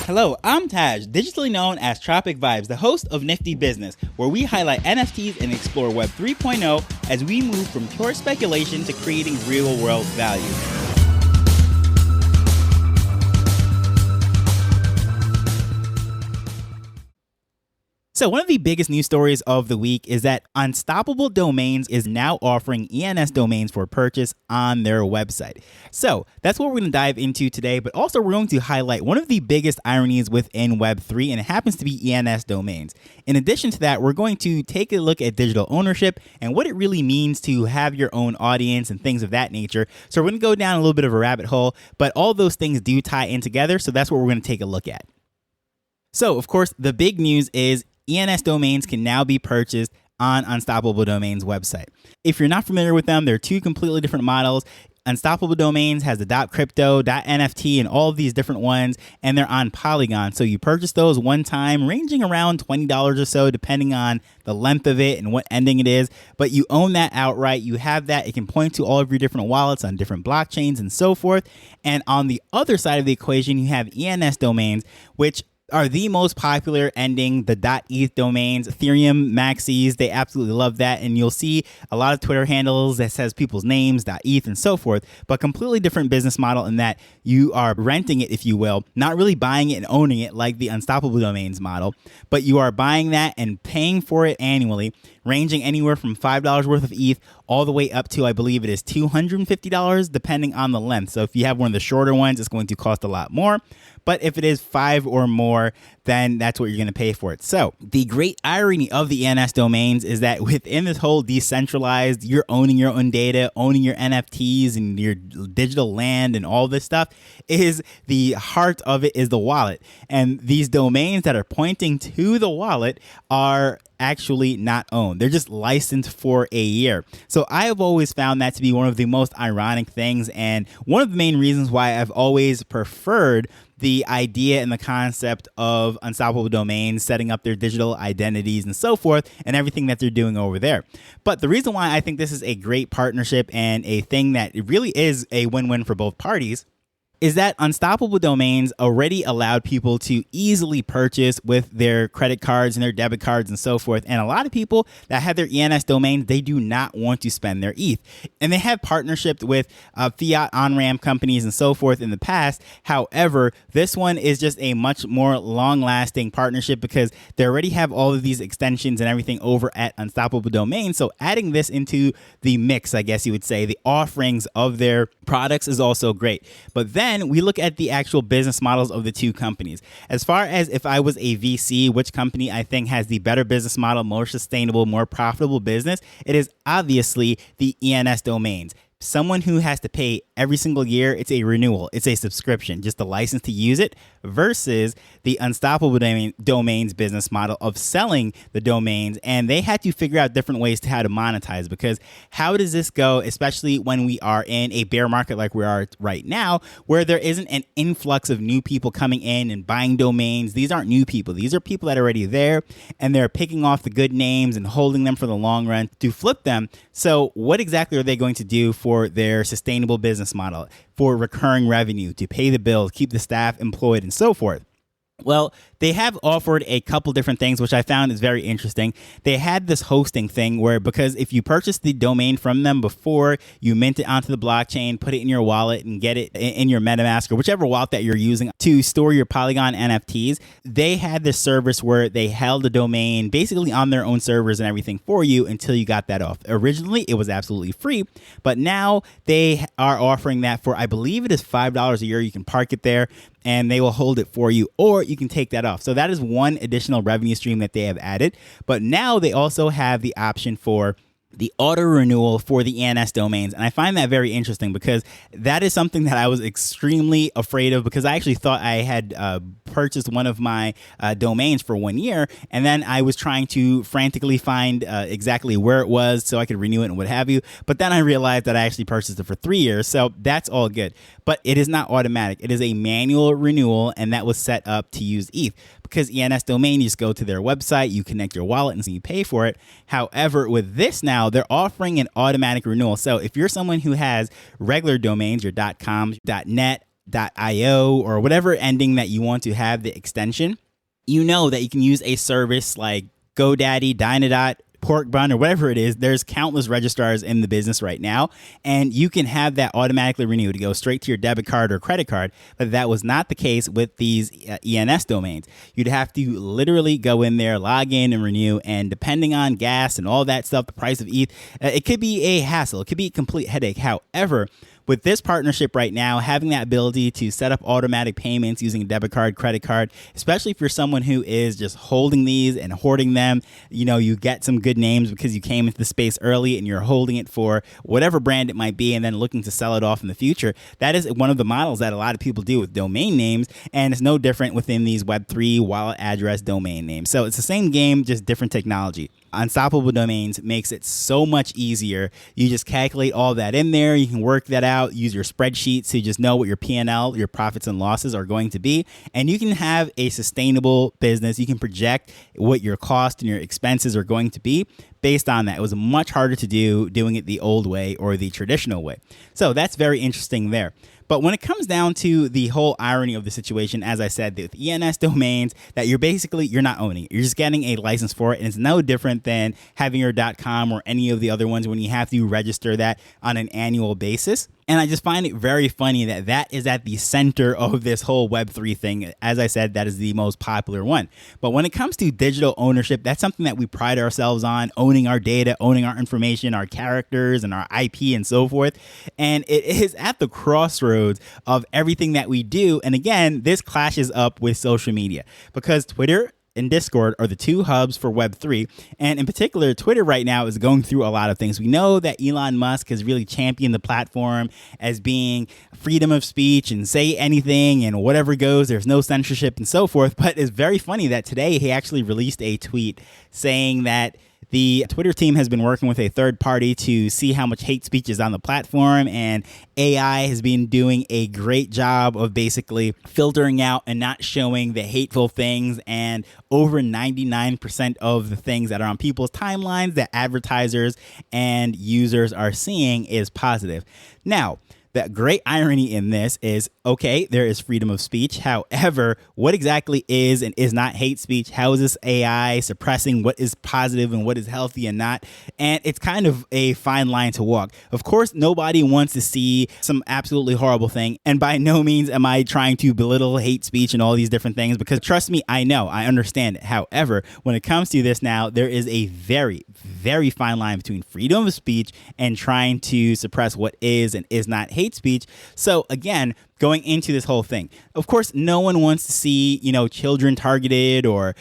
Hello, I'm Taj, digitally known as Tropic Vibes, the host of Nifty Business, where we highlight NFTs and explore Web 3.0 as we move from pure speculation to creating real-world value. So one of the biggest news stories of the week is that Unstoppable Domains is now offering ENS domains for purchase on their website. So that's what we're going to dive into today, but also we're going to highlight one of the biggest ironies within Web3, and it happens to be ENS domains. In addition to that, we're going to take a look at digital ownership and what it really means to have your own audience and things of that nature. So we're going to go down a little bit of a rabbit hole, but all those things do tie in together, so that's what we're going to take a look at. So, of course, the big news is ENS domains can now be purchased on Unstoppable Domains website. If you're not familiar with them, they're two completely different models. Unstoppable Domains has the .crypto, .nft, and all of these different ones, and they're on Polygon. So you purchase those one time, ranging around $20 or so, depending on the length of it and what ending it is. But you own that outright. You have that. It can point to all of your different wallets on different blockchains and so forth. And on the other side of the equation, you have ENS domains, which are the most popular ending, the .eth domains. Ethereum maxis, they absolutely love that, and you'll see a lot of Twitter handles that says people's names, .eth, and so forth, but completely different business model in that you are renting it, if you will, not really buying it and owning it like the Unstoppable Domains model, but you are buying that and paying for it annually, ranging anywhere from $5 worth of ETH all the way up to, I believe it is $250, depending on the length. So if you have one of the shorter ones, it's going to cost a lot more. But if it is 5 or more, then that's what you're going to pay for it. So the great irony of the ENS domains is that within this whole decentralized, you're owning your own data, owning your NFTs and your digital land and all this stuff, is the heart of it is the wallet. And these domains that are pointing to the wallet are actually not owned. They're just licensed for a year. So I have always found that to be one of the most ironic things, and one of the main reasons why I've always preferred the idea and the concept of Unstoppable Domains setting up their digital identities and so forth and everything that they're doing over there. But the reason why I think this is a great partnership and a thing that it really is a win-win for both parties is that Unstoppable Domains already allowed people to easily purchase with their credit cards and their debit cards and so forth. And a lot of people that have their ENS domains, they do not want to spend their ETH. And they have partnerships with fiat on-ramp companies and so forth in the past. However, this one is just a much more long-lasting partnership because they already have all of these extensions and everything over at Unstoppable Domains. So adding this into the mix, I guess you would say, the offerings of their products is also great. But then we look at the actual business models of the two companies. As far as if I was a VC, which company I think has the better business model, more sustainable, more profitable business, it is obviously the ENS domains. Someone who has to pay every single year, it's a renewal, it's a subscription, just a license to use it, versus the Unstoppable Domains business model of selling the domains. And they had to figure out different ways to how to monetize, because how does this go, especially when we are in a bear market like we are right now, where there isn't an influx of new people coming in and buying domains. These aren't new people. These are people that are already there, and they're picking off the good names and holding them for the long run to flip them. So what exactly are they going to do for their sustainable business model, for recurring revenue, to pay the bills, keep the staff employed, and so forth? Well, they have offered a couple different things, which I found is very interesting. They had this hosting thing where, because if you purchase the domain from them before you mint it onto the blockchain, put it in your wallet and get it in your MetaMask or whichever wallet that you're using to store your Polygon NFTs, they had this service where they held the domain basically on their own servers and everything for you until you got that off. Originally, it was absolutely free, but now they are offering that for, I believe it is $5 a year. You can park it there and they will hold it for you, or you can take that off. So that is one additional revenue stream that they have added. But now they also have the option for the auto renewal for the ENS domains. And I find that very interesting because that is something that I was extremely afraid of, because I actually thought I had purchased one of my domains for 1 year. And then I was trying to frantically find exactly where it was so I could renew it and what have you. But then I realized that I actually purchased it for 3 years. So that's all good. But it is not automatic. It is a manual renewal, and that was set up to use ETH. Because ENS domain, you just go to their website, you connect your wallet, and so you pay for it. However, with this now, they're offering an automatic renewal. So if you're someone who has regular domains, your .com, .net, .io or whatever ending that you want to have the extension, you know that you can use a service like GoDaddy, Dynadot, Pork Bun, or whatever it is. There's countless registrars in the business right now, and you can have that automatically renewed to go straight to your debit card or credit card. But that was not the case with these ENS domains. You'd have to literally go in there, log in, and renew. And depending on gas and all that stuff, the price of ETH, it could be a hassle. It could be a complete headache. However, with this partnership right now, having that ability to set up automatic payments using a debit card, credit card, especially if you're someone who is just holding these and hoarding them, you get some good names because you came into the space early and you're holding it for whatever brand it might be and then looking to sell it off in the future. That is one of the models that a lot of people do with domain names, and it's no different within these Web3 wallet address domain names. So it's the same game, just different technology. Unstoppable Domains makes it so much easier. You just calculate all that in there. You can work that out, use your spreadsheet to just know what your P&L, your profits and losses are going to be. And you can have a sustainable business. You can project what your cost and your expenses are going to be based on that. It was much harder to do doing it the old way or the traditional way. So that's very interesting there. But when it comes down to the whole irony of the situation, as I said, with ENS domains, that you're not owning it. You're just getting a license for it. And it's no different than having your .com or any of the other ones when you have to register that on an annual basis. And I just find it very funny that that is at the center of this whole Web3 thing. As I said, that is the most popular one. But when it comes to digital ownership, that's something that we pride ourselves on, owning our data, owning our information, our characters, and our IP and so forth. And it is at the crossroads of everything that we do. And again, this clashes up with social media because Twitter and Discord are the two hubs for Web3. And in particular, Twitter right now is going through a lot of things. We know that Elon Musk has really championed the platform as being freedom of speech and say anything and whatever goes. There's no censorship and so forth. But it's very funny that today he actually released a tweet saying that the Twitter team has been working with a third party to see how much hate speech is on the platform, and AI has been doing a great job of basically filtering out and not showing the hateful things, and over 99% of the things that are on people's timelines that advertisers and users are seeing is positive. Now, the great irony in this is, okay, there is freedom of speech. However, what exactly is and is not hate speech? How is this AI suppressing what is positive and what is healthy and not? And it's kind of a fine line to walk. Of course, nobody wants to see some absolutely horrible thing. And by no means am I trying to belittle hate speech and all these different things, because trust me, I know, I understand it. However, when it comes to this now, there is a very, very fine line between freedom of speech and trying to suppress what is and is not hate speech. So again, going into this whole thing, of course, no one wants to see, children targeted or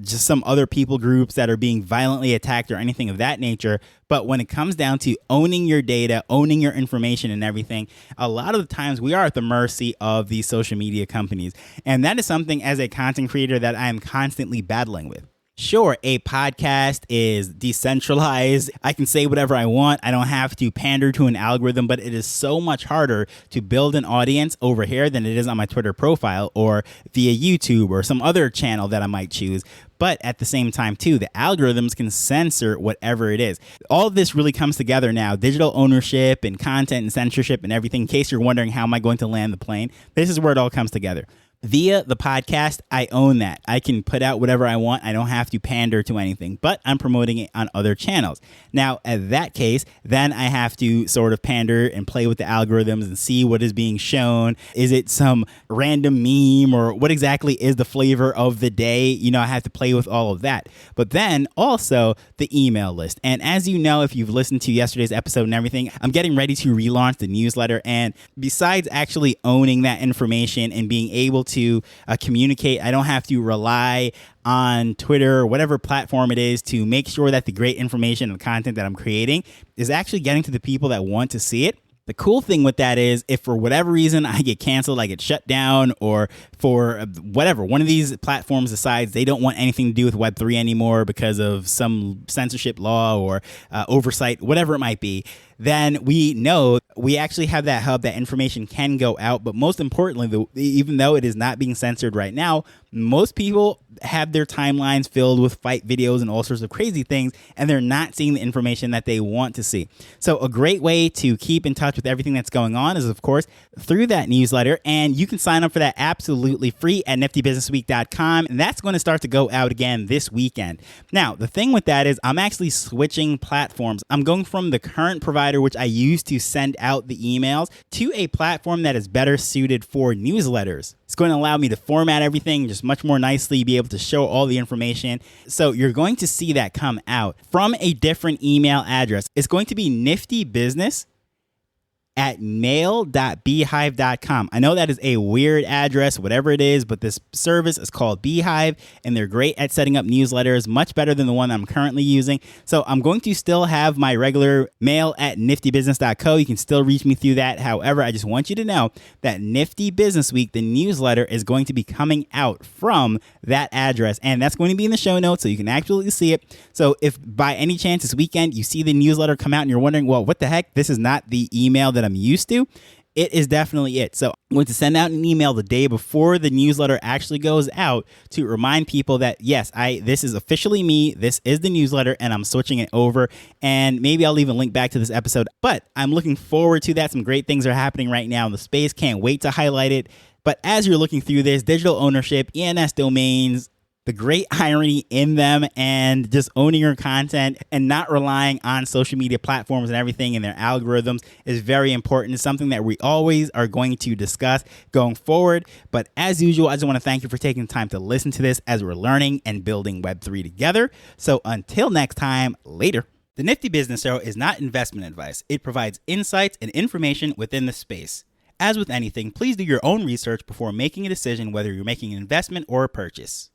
just some other people groups that are being violently attacked or anything of that nature. But when it comes down to owning your data, owning your information and everything, a lot of the times we are at the mercy of these social media companies. And that is something as a content creator that I am constantly battling with. Sure, a podcast is decentralized. I can say whatever I want. I don't have to pander to an algorithm, but it is so much harder to build an audience over here than it is on my Twitter profile or via YouTube or some other channel that I might choose. But at the same time, too, the algorithms can censor whatever it is. All of this really comes together now. Digital ownership and content and censorship and everything. In case you're wondering how am I going to land the plane, this is where it all comes together. Via the podcast, I own that. I can put out whatever I want. I don't have to pander to anything, but I'm promoting it on other channels. Now, at that case, then I have to sort of pander and play with the algorithms and see what is being shown. Is it some random meme or what exactly is the flavor of the day? I have to play with all of that. But then also the email list. And as you know, if you've listened to yesterday's episode and everything, I'm getting ready to relaunch the newsletter. And besides actually owning that information and being able to communicate, I don't have to rely on Twitter or whatever platform it is to make sure that the great information and content that I'm creating is actually getting to the people that want to see it. The cool thing with that is if for whatever reason I get canceled, I get shut down, or for whatever, one of these platforms decides they don't want anything to do with Web3 anymore because of some censorship law or oversight, whatever it might be, then we know we actually have that hub that information can go out. But most importantly, even though it is not being censored right now, Most people have their timelines filled with fight videos and all sorts of crazy things, and they're not seeing the information that they want to see. So a great way to keep in touch with everything that's going on is, of course, through that newsletter. And you can sign up for that absolutely free at niftybusinessweek.com. And that's going to start to go out again this weekend. Now, the thing with that is I'm actually switching platforms. I'm going from the current provider, which I use to send out the emails, to a platform that is better suited for newsletters. It's going to allow me to format everything just much more nicely, be able to show all the information. So you're going to see that come out from a different email address. It's going to be niftybusiness@mail.beehive.com. I know that is a weird address, whatever it is, but this service is called Beehive, and they're great at setting up newsletters, much better than the one I'm currently using. So I'm going to still have my regular mail@niftybusiness.co. You can still reach me through that. However, I just want you to know that Nifty Business Week, the newsletter, is going to be coming out from that address, and that's going to be in the show notes so you can actually see it. So if by any chance this weekend you see the newsletter come out and you're wondering, well, what the heck? This is not the email that I'm used to. It is definitely it. So I'm going to send out an email the day before the newsletter actually goes out to remind people that, yes, this is officially me. This is the newsletter, and I'm switching it over. And maybe I'll even link back to this episode. But I'm looking forward to that. Some great things are happening right now in the space. Can't wait to highlight it. But as you're looking through this, digital ownership, ENS domains, the great irony in them, and just owning your content and not relying on social media platforms and everything and their algorithms is very important. It's something that we always are going to discuss going forward. But as usual, I just want to thank you for taking the time to listen to this as we're learning and building Web3 together. So until next time, later. The Nifty Business Show is not investment advice. It provides insights and information within the space. As with anything, please do your own research before making a decision whether you're making an investment or a purchase.